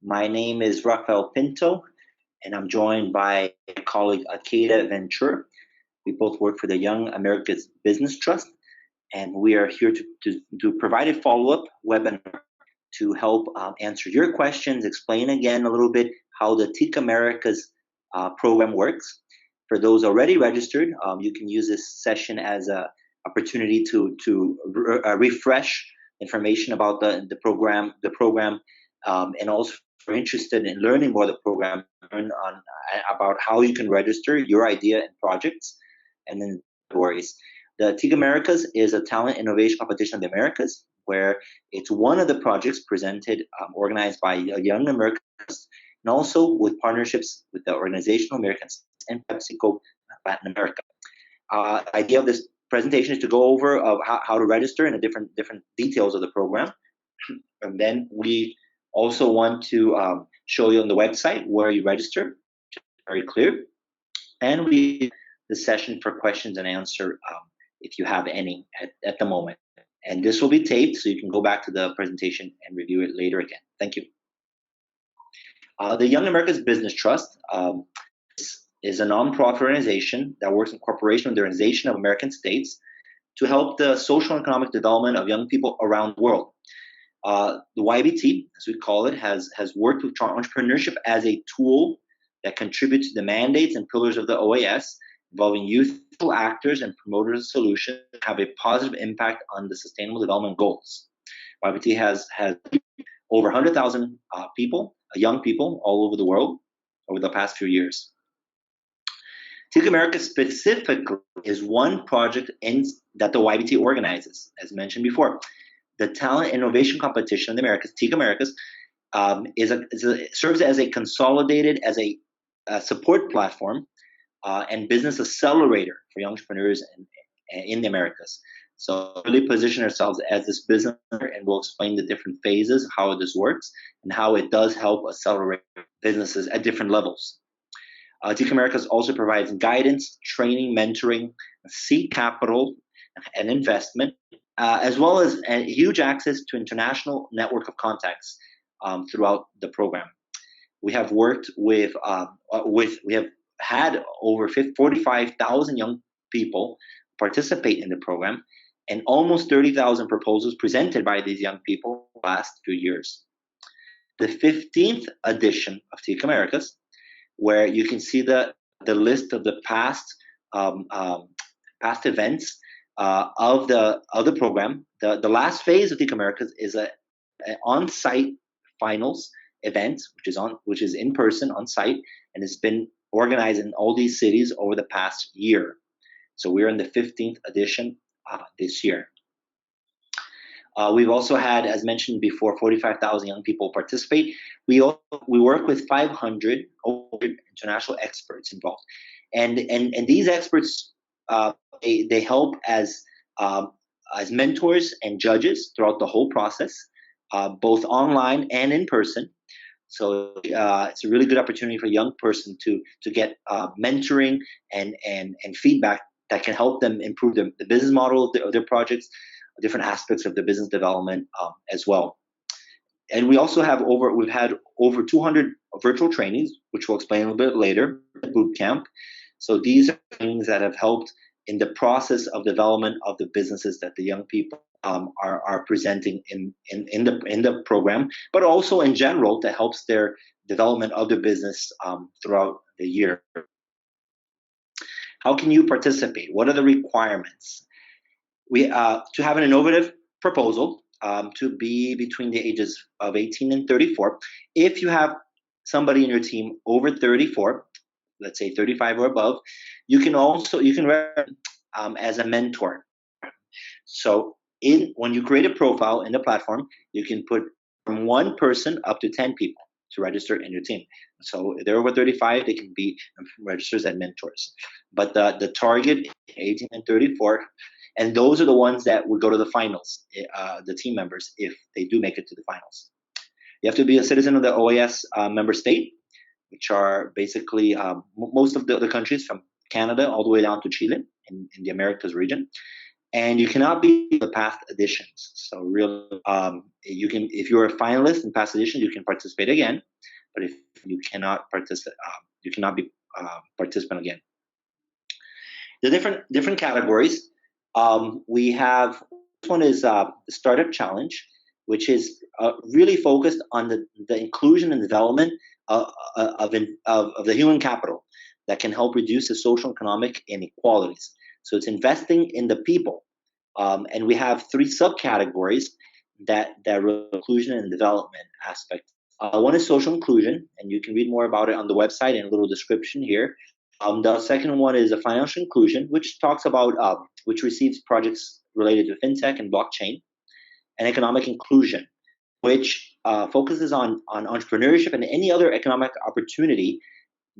My name is Rafael Pinto, and I'm joined by my colleague Akeda Ventura. We both work for the Young Americas Business Trust, and we are here to provide a follow-up webinar to help answer your questions, explain again a little bit how the TIC Americas program works. For those already registered, you can use this session as an opportunity to refresh information about the program, and also if you're interested in learning more of the program, learn about how you can register your idea and projects, and then worries. The TIC Americas is a talent innovation competition of the Americas, where it's one of the projects presented, organized by Young Americans, and also with partnerships with the Organizational Americans and PepsiCo Latin America. The idea of this presentation is to go over how to register and the different details of the program, and then we also want to show you on the website where you register, very clear, and we the session for questions and answer if you have any at the moment. And this will be taped, so you can go back to the presentation and review it later again. Thank you. The Young Americas Business Trust is a nonprofit organization that works in cooperation with the Organization of American States to help the social and economic development of young people around the world. The YABT, as we call it, has worked with entrepreneurship as a tool that contributes to the mandates and pillars of the OAS, involving youthful actors and promoters of solutions that have a positive impact on the Sustainable Development Goals. YABT has over 100,000 people, young people, all over the world over the past few years. TIC Americas specifically is one project that the YABT organizes, as mentioned before. The Talent Innovation Competition in the Americas, TIC Americas, serves as a consolidated, as a support platform and business accelerator for young entrepreneurs in the Americas. So really position ourselves as this business, and we'll explain the different phases, how this works, and how it does help accelerate businesses at different levels. TIC Americas also provides guidance, training, mentoring, seed capital, and investment, as well as a huge access to international network of contacts throughout the program. We have worked we have had over 45,000 young people participate in the program, and almost 30,000 proposals presented by these young people the last 2 years. The 15th edition of TIC Americas, where you can see the list of the past events of the program. The last phase of TIC Americas is an on-site finals event, which is in person on site, and it's been organized in all these cities over the past year. So we're in the 15th edition this year. We've also had, as mentioned before, 45,000 young people participate. We work with 500 international experts involved, and these experts they help as mentors and judges throughout the whole process, both online and in person. So it's a really good opportunity for a young person to get mentoring and feedback that can help them improve the business model of their projects, different aspects of the business development as well. And we also have we've had over 200 virtual trainings, which we'll explain a little bit later, at Bootcamp. So these are trainings that have helped in the process of development of the businesses that the young people are presenting in the program, but also in general that helps their development of the business throughout the year. How can you participate? What are the requirements? We to have an innovative proposal to be between the ages of 18 and 34. If you have somebody in your team over 34, let's say 35 or above, you can as a mentor. So when you create a profile in the platform, you can put from one person up to 10 people to register in your team. So if they're over 35, they can be registers as mentors. But the target is 18 and 34, and those are the ones that will go to the finals, the team members, if they do make it to the finals. You have to be a citizen of the OAS member state, which are basically most of the countries from Canada all the way down to Chile in the Americas region. and you cannot be the past editions. So you can, if you're a finalist in past editions, you can participate again, but if you cannot participate, you cannot be participant again. The different categories. We have, this one is the Startup Challenge, which is really focused on the inclusion and development of the human capital that can help reduce the social and economic inequalities. So it's investing in the people. And we have 3 subcategories that inclusion and development aspect. One is social inclusion, and you can read more about it on the website in a little description here. The second one is a financial inclusion, which talks about which receives projects related to fintech and blockchain, and economic inclusion, which focuses on entrepreneurship and any other economic opportunity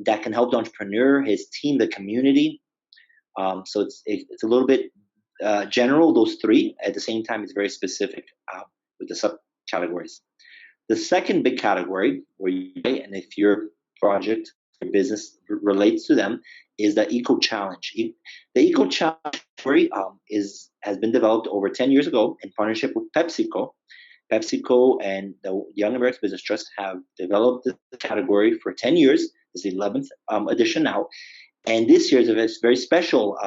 that can help the entrepreneur, his team, the community. So it's a little bit general, those 3. At the same time, it's very specific with the subcategories. The second big category, and if your project, your business relates to them, is the Eco Challenge. The Eco Challenge category has been developed over 10 years ago in partnership with PepsiCo. PepsiCo and the Young Americas Business Trust have developed the category for 10 years. It's the 11th edition now. And this year is a very special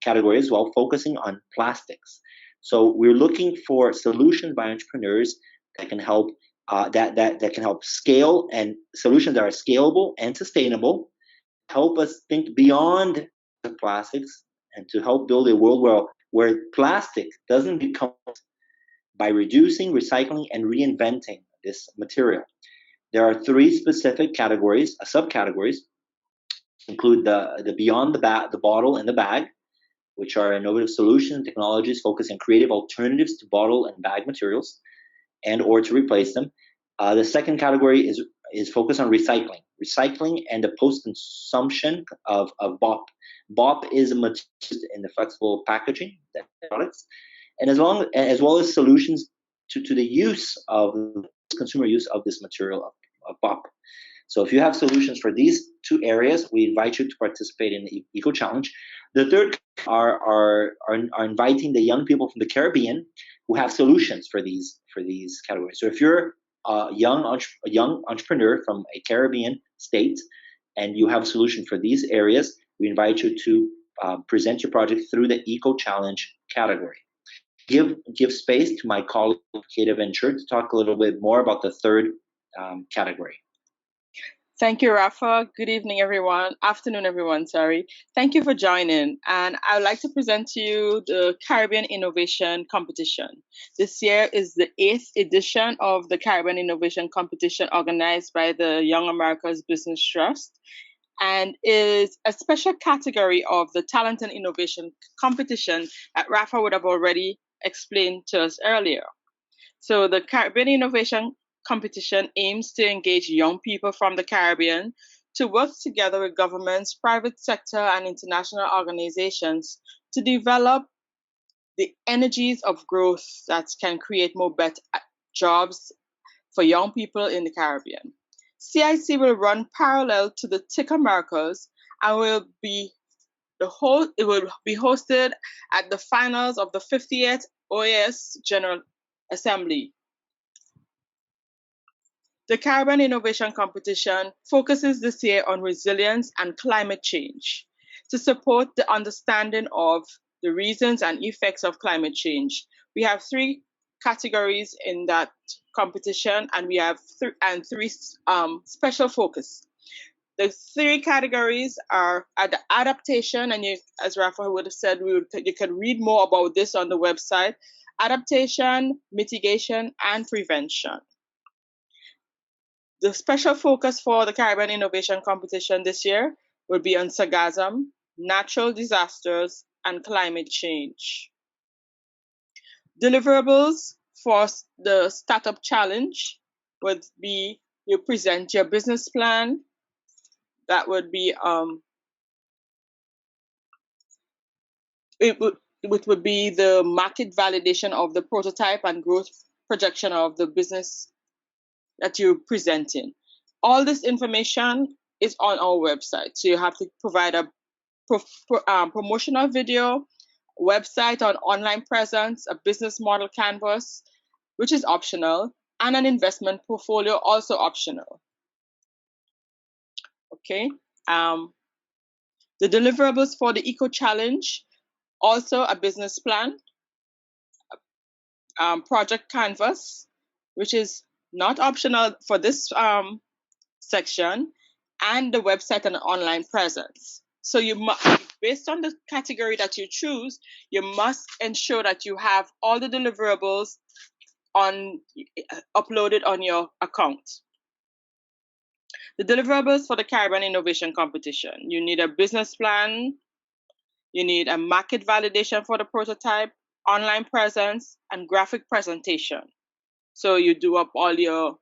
category as well, focusing on plastics. So we're looking for solutions by entrepreneurs that can help that can help scale, and solutions that are scalable and sustainable, help us think beyond the plastics, and to help build a world where plastic doesn't become, by reducing, recycling, and reinventing this material. There are 3 specific categories, subcategories, include the beyond the bottle and the bag, which are innovative solutions, technologies focused on creative alternatives to bottle and bag materials, and or to replace them. The second category is focused on recycling and the post-consumption of BOP. BOP is a material in the flexible packaging products, and as well as solutions to the use of consumer use of this material of BOP. So if you have solutions for these 2 areas, we invite you to participate in the Eco Challenge. The third are inviting the young people from the Caribbean who have solutions for these categories. So if you're a young entrepreneur from a Caribbean state and you have a solution for these areas, we invite you to present your project through the Eco Challenge category. Give space to my colleague Kate Venture to talk a little bit more about the third category. Thank you, Rafa. Good evening, everyone. Afternoon, everyone, sorry. Thank you for joining. And I would like to present to you the Caribbean Innovation Competition. This year is the 8th edition of the Caribbean Innovation Competition organized by the Young Americas Business Trust, and is a special category of the Talent and Innovation Competition that Rafa would have already explained to us earlier. So the Caribbean Innovation Competition aims to engage young people from the Caribbean to work together with governments, private sector, and international organizations to develop the energies of growth that can create more better jobs for young people in the Caribbean. CIC will run parallel to the TIC Americas and it will be hosted at the finals of the 50th OAS General Assembly. The Caribbean Innovation Competition focuses this year on resilience and climate change to support the understanding of the reasons and effects of climate change. We have 3 categories in that competition, and we have 3 special focus. The 3 categories are the adaptation, and as Rafa would have said, you can read more about this on the website: adaptation, mitigation, and prevention. The special focus for the Caribbean Innovation Competition this year will be on sargassum, natural disasters, and climate change. Deliverables for the Startup Challenge would be you present your business plan. That would be it would be the market validation of the prototype and growth projection of the business that you're presenting. All this information is on our website. So you have to provide a promotional video, website or online presence, a business model canvas, which is optional, and an investment portfolio, also optional. Okay. The deliverables for the Eco Challenge, also a business plan, project canvas, which is not optional for this section, and the website and online presence. So based on the category that you choose, you must ensure that you have all the deliverables uploaded on your account. The deliverables for the Caribbean Innovation Competition: you need a business plan, you need a market validation for the prototype, online presence, and graphic presentation. So you do up all your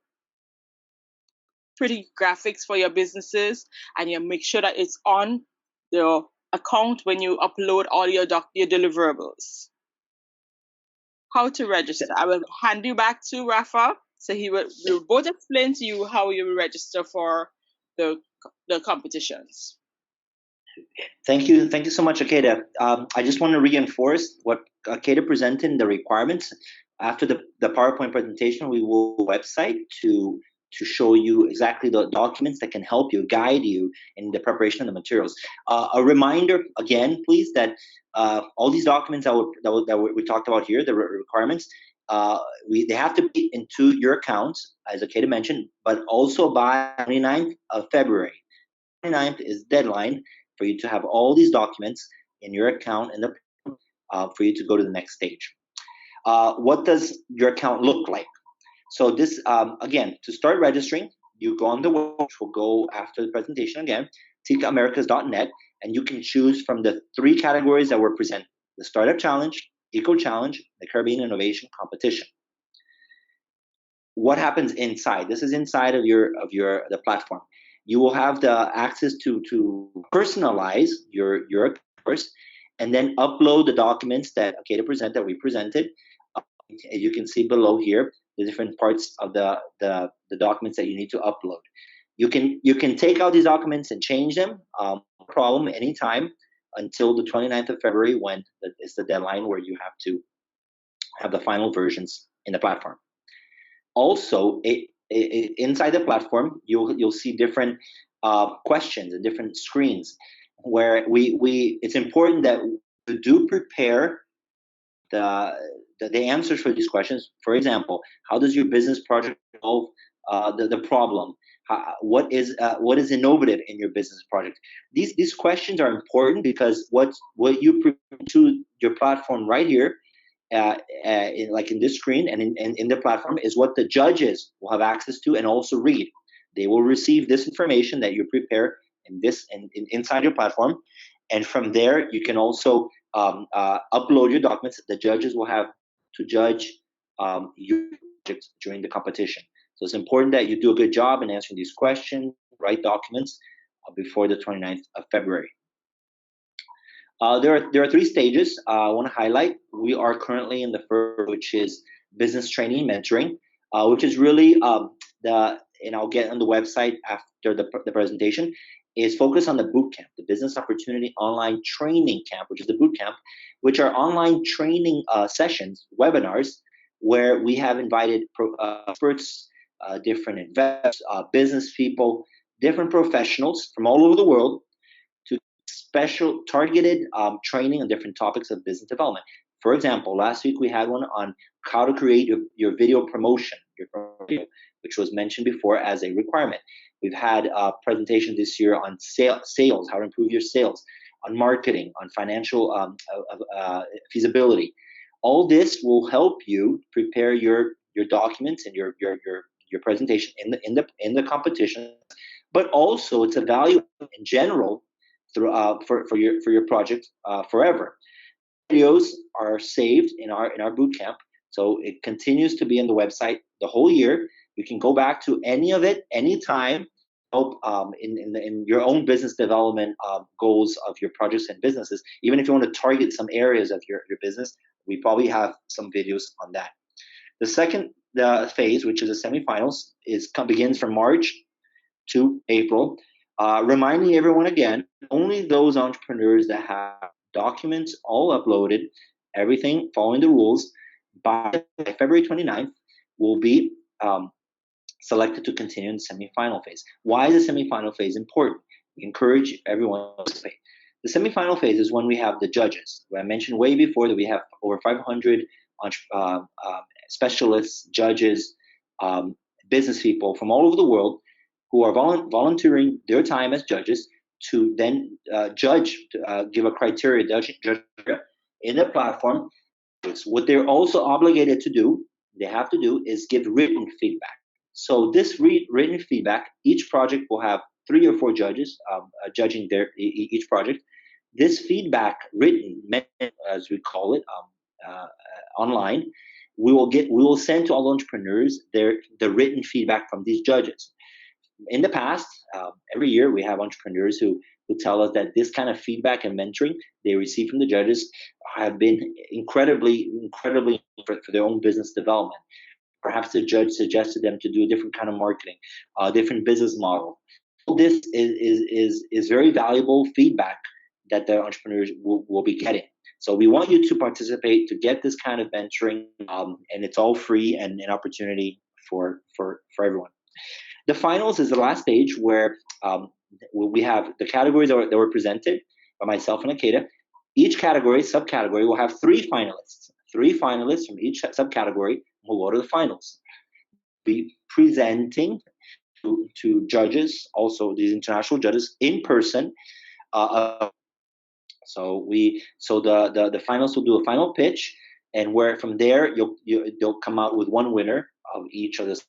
pretty graphics for your businesses, and you make sure that it's on the account when you upload all your deliverables. How to register? I will hand you back to Rafa, so we'll both explain to you how you register for the competitions. Thank you so much, Akeda. I just want to reinforce what Akeda presented in the requirements. After the PowerPoint presentation, we will website to show you exactly the documents that can help you, guide you in the preparation of the materials. A reminder again, please, that all these documents that we talked about here, the requirements, they have to be into your accounts, as Akeda mentioned, but also by 29th of February. 29th is deadline for you to have all these documents in your account and for you to go to the next stage. What does your account look like? So this, again, to start registering, you go on the web, which will go after the presentation again, TICAmericas.net, and you can choose from the 3 categories that were presented: the Startup Challenge, Eco Challenge, the Caribbean Innovation Competition. What happens inside? This is inside of the platform. You will have the access to personalize your course, and then upload the documents that we presented. You can see below here the different parts of the documents that you need to upload. You can take out these documents and change them, no problem, anytime until the 29th of February, when is the deadline where you have to have the final versions in the platform. Also, inside the platform, you'll see different questions and different screens where it's important that you do prepare the answers for these questions. For example, how does your business project solve the problem? What is innovative in your business project? These questions are important because what you present to your platform right here, like in this screen and in the platform, is what the judges will have access to and also read. They will receive this information that you prepare inside your platform, and from there you can also upload your documents. The judges will have to judge your projects during the competition. So it's important that you do a good job in answering these questions, write documents before the 29th of February. There are 3 stages I want to highlight. We are currently in the first, which is business training mentoring, which is really and I'll get on the website after the presentation, is focused on the Bootcamp, the Business Opportunity Online Training Camp, which is the Bootcamp, which are online training sessions, webinars, where we have invited experts, different investors, business people, different professionals from all over the world to special targeted training on different topics of business development. For example, last week we had one on how to create your video promotion, which was mentioned before as a requirement. We've had a presentation this year on sales, how to improve your sales, on marketing, on financial feasibility. All this will help you prepare your documents and your presentation in the competition, but also it's a value in general for your project forever. Videos are saved in our bootcamp, so it continues to be on the website the whole year. You can go back to any of it anytime. Help in your own business development goals of your projects and businesses. Even if you want to target some areas of your business, we probably have some videos on that. The second phase, which is the semifinals, begins from March to April. Reminding everyone again, only those entrepreneurs that have documents all uploaded, everything following the rules. By February 29th, will be selected to continue in the semifinal phase. Why is the semifinal phase important? We encourage everyone to participate. The semifinal phase is when we have the judges. I mentioned way before that we have over 500 specialists, judges, business people from all over the world who are volunteering their time as judges to then judge, give a criteria, judge in the platform. What they're also obligated to do, they have to do, is give written feedback. So this written feedback, each project will have 3 or 4 judges judging each project. This feedback, written, as we call it, online, we will send to all entrepreneurs the written feedback from these judges. In the past, every year we have entrepreneurs who tell us that this kind of feedback and mentoring they receive from the judges have been incredibly for their own business development. Perhaps the judge suggested them to do a different kind of marketing, a different business model. All this is very valuable feedback that the entrepreneurs will be getting. So we want you to participate to get this kind of mentoring, and it's all free and an opportunity for everyone. The finals is the last stage where we have the categories that were presented by myself and Akeda. Each subcategory will have 3 finalists. 3 finalists from each subcategory will go to the finals. Be presenting to judges, also these international judges, in person. So the finals will do a final pitch, and where from there they'll come out with one winner of each of the.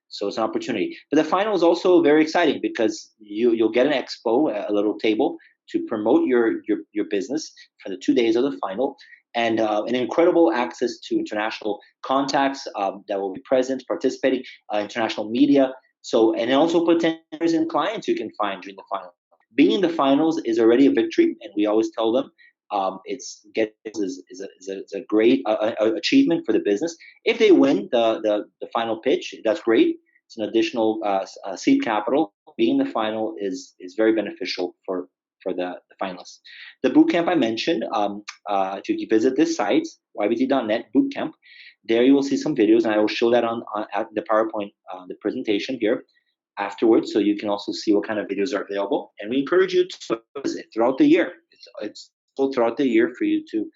So it's an opportunity. But the final is also very exciting because you'll get an expo, a little table to promote your business for the 2 days of the final, and an incredible access to international contacts that will be present, participating, international media. So, and also potentials and clients you can find during the final. Being in the finals is already a victory, and we always tell them is a great achievement for the business. If they win the final pitch, that's great. It's an additional seed capital. Being in the final is very beneficial for the finalists. The bootcamp I mentioned, if you visit this site, YABT.net bootcamp, there you will see some videos, and I will show that on the PowerPoint, the presentation here afterwards, so you can also see what kind of videos are available. And we encourage you to visit throughout the year. It's throughout the year for you to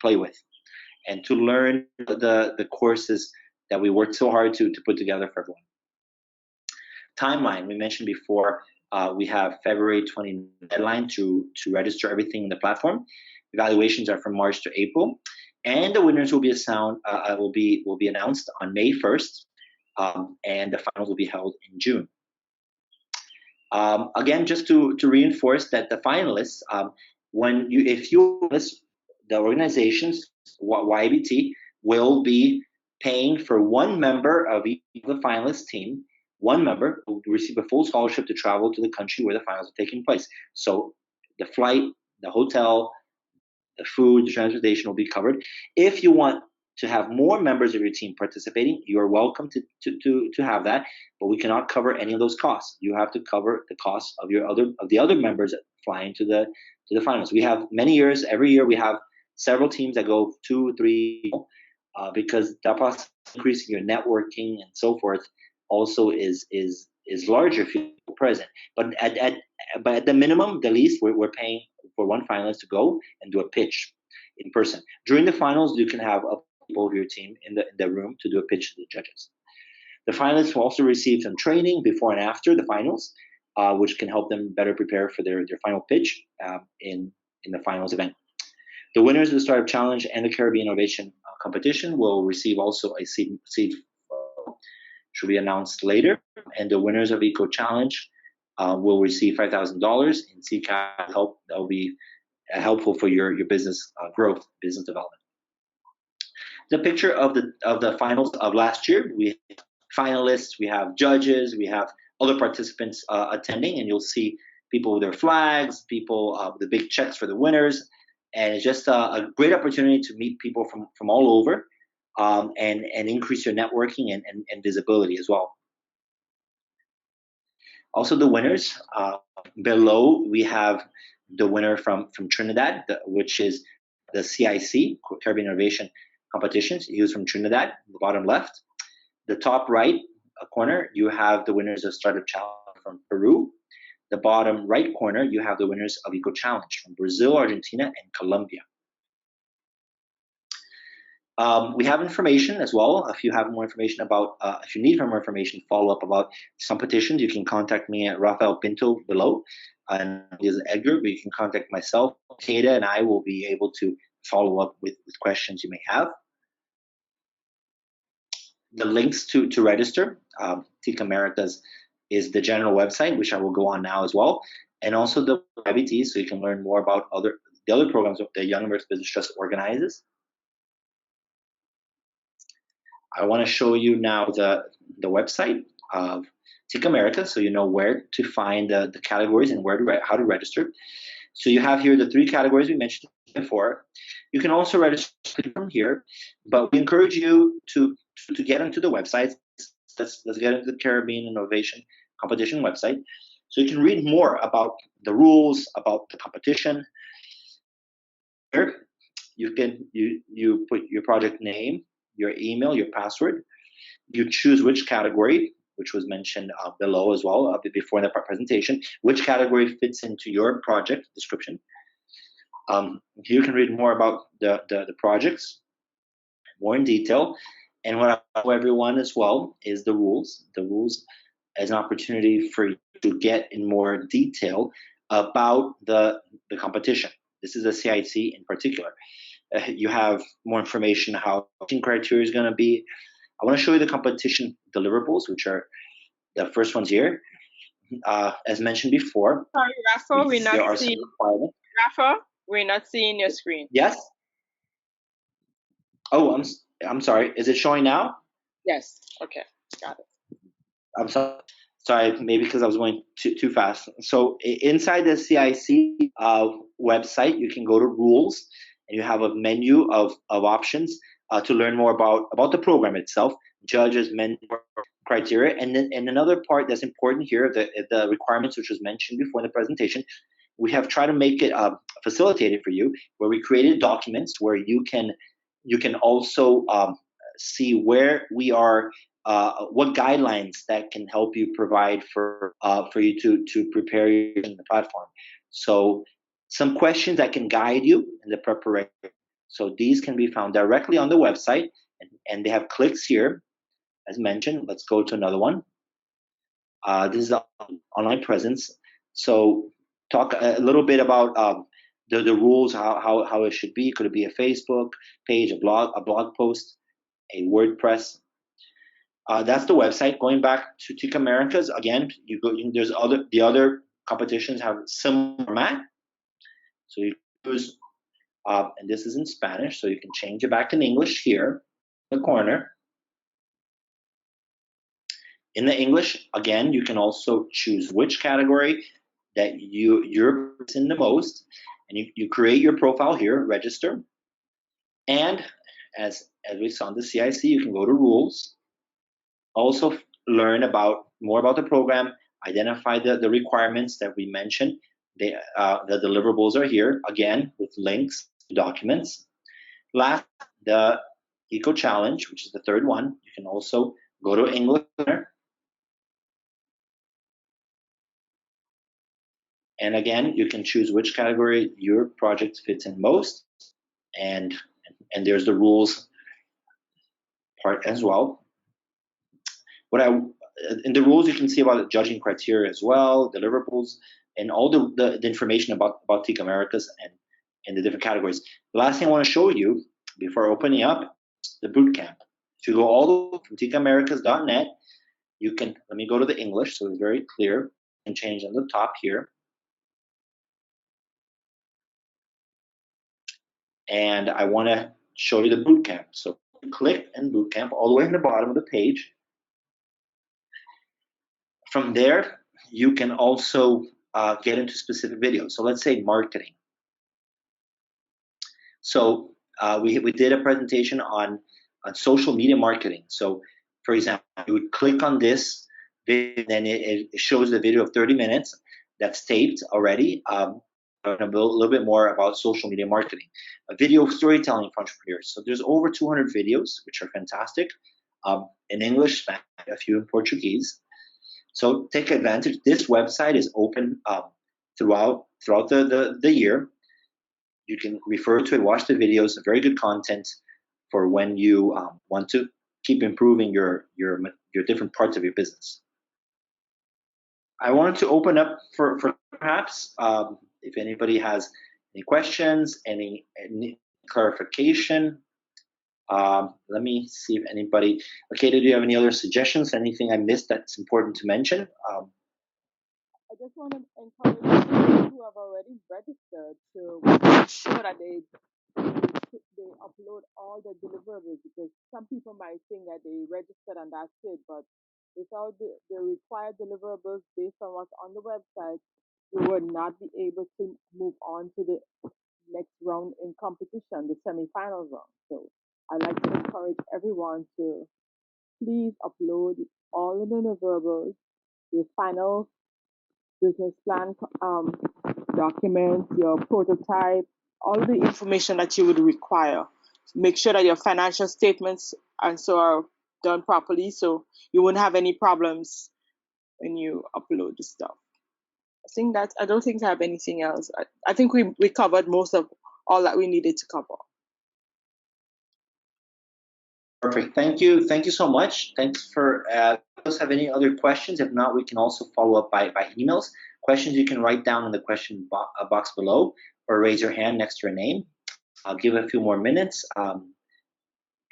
play with and to learn the courses that we worked so hard to put together for everyone. Timeline, we mentioned before, we have February 20 deadline to register everything in the platform. Evaluations are from March to April, and the winners will be announced on May 1st, and the finals will be held in June. Again, just to reinforce that the finalists, the organizations, YABT, will be paying for one member of each of the finalist team. One member will receive a full scholarship to travel to the country where the finals are taking place. So the flight, the hotel, the food, the transportation will be covered. If you want to have more members of your team participating, you are welcome to have that, but we cannot cover any of those costs. You have to cover the costs of the other members flying to the finals. We have many years. Every year we have several teams that go 2 or 3, because that process increasing your networking and so forth also is larger if you're present. But at the minimum, the least, we're paying for one finalist to go and do a pitch in person. During the finals, you can have people of your team in the room to do a pitch to the judges. The finalists will also receive some training before and after the finals, which can help them better prepare for their final pitch in the finals event. The winners of the Startup Challenge and the Caribbean Innovation Competition will receive also a seed should be announced later, and the winners of Eco Challenge will receive $5,000 in seed help. That will be helpful for your business growth, business development. The picture of the finals of last year. We have finalists, we have judges, we have other participants attending, and you'll see people with their flags, people with the big checks for the winners, and it's just a great opportunity to meet people from all over. And increase your networking and visibility as well. Also, the winners below, we have the winner from Trinidad, which is the CIC, Caribbean Innovation Competitions. He was from Trinidad, the bottom left. The top right corner, you have the winners of Startup Challenge from Peru. The bottom right corner, you have the winners of Eco Challenge from Brazil, Argentina, and Colombia. We have information as well. If you have more information about, if you need more information, follow up about competitions, you can contact me at Rafael Pinto below. And there's Edgar, but you can contact myself, Kata, and I will be able to follow up with questions you may have. The links to register, TIC Americas is the general website, which I will go on now as well, and also the YABT, so you can learn more about the other programs that the Young Americas Business Trust organizes. I want to show you now the website of TIC Americas, so you know where to find the categories and how to register. So you have here the 3 categories we mentioned before. You can also register from here, but we encourage you to get into the website. Let's get into the Caribbean Innovation Competition website, so you can read more about the rules, about the competition. Here, you put your project name, your email, your password. You choose which category, which was mentioned below as well, before in the presentation, which category fits into your project description. You can read more about the projects, more in detail. And what I show everyone as well is the rules. The rules as an opportunity for you to get in more detail about the competition. This is a CIC in particular. You have more information how the criteria is going to be. I want to show you the competition deliverables, which are the first ones here. As mentioned before. Sorry, Rafa, we're not seeing. Rafa, we're not seeing your screen. Yes. Oh, I'm sorry. Is it showing now? Yes. Okay. Got it. I'm sorry. Sorry, maybe because I was going too fast. So inside the CIC website, you can go to rules, and you have a menu of options to learn more about the program itself, judges, mentor, criteria, and another part that's important here, the requirements, which was mentioned before in the presentation. We have tried to make it facilitated for you, where we created documents where you can also see where we are. What guidelines that can help you provide for you to prepare in the platform. So some questions that can guide you in the preparation. So these can be found directly on the website, and they have clicks here, as mentioned. Let's go to another one. This is the online presence. So talk a little bit about the rules, how it should be. Could it be a Facebook page, a blog post, a WordPress? That's the website. Going back to TIC Americas, again, there's the other competitions have similar format. So you choose, and this is in Spanish, so you can change it back in English here in the corner. In the English, again, you can also choose which category that you're in the most, and you create your profile here, register, and as we saw in the CIC, you can go to rules. Also learn more about the program, identify the requirements that we mentioned. The deliverables are here, again, with links to documents. Last, the Eco Challenge, which is the third one. You can also go to English. And again, you can choose which category your project fits in most. And there's the rules part as well. In the rules, you can see about the judging criteria as well, deliverables, and all the information about TIC Americas and the different categories. The last thing I want to show you before opening up is the bootcamp. If you go all the way from ticamericas.net, you can, let me go to the English so it's very clear, and change on the top here. And I want to show you the bootcamp. So click and bootcamp all the way in the bottom of the page. From there, you can also get into specific videos. So let's say marketing. So we did a presentation on social media marketing. So for example, you would click on this video, then it shows the video of 30 minutes that's taped already. a little bit more about social media marketing, video storytelling for entrepreneurs. So there's over 200 videos, which are fantastic, in English, Spanish, a few in Portuguese. So take advantage. This website is open throughout the year. You can refer to it, watch the videos, very good content for when you want to keep improving your different parts of your business. I wanted to open up for perhaps if anybody has any questions, any clarification. Let me see if anybody. Okay, do you have any other suggestions? Anything I missed that's important to mention? I just want to encourage people who have already registered to make sure that they upload all the deliverables, because some people might think that they registered and that's it, but without the required deliverables based on what's on the website, you would not be able to move on to the next round in competition, the semi-final round. So I'd like to encourage everyone to please upload all of the deliverables, your final business plan document, your prototype, all the information that you would require. Make sure that your financial statements and so are done properly, so you won't have any problems when you upload the stuff. I don't think I have anything else. I think we covered most of all that we needed to cover. Perfect. Thank you. Thank you so much. Thanks for. Those have any other questions? If not, we can also follow up by emails. Questions you can write down in the question box below, or raise your hand next to your name. I'll give a few more minutes.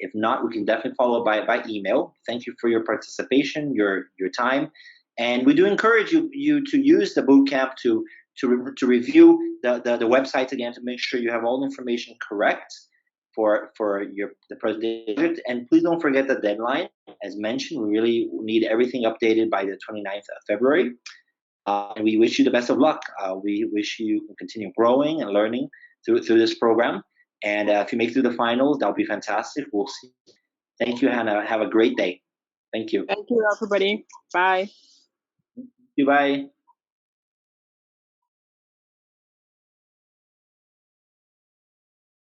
If not, we can definitely follow up by email. Thank you for your participation, your time, and we do encourage you to use the bootcamp to review the website again to make sure you have all the information correct for the presentation. And please don't forget the deadline. As mentioned, we really need everything updated by the 29th of February. And we wish you the best of luck. We wish you continue growing and learning through this program. And if you make it through the finals, that'll be fantastic. We'll see. Thank you, Hannah. Have a great day. Thank you. Thank you, everybody. Bye. Goodbye.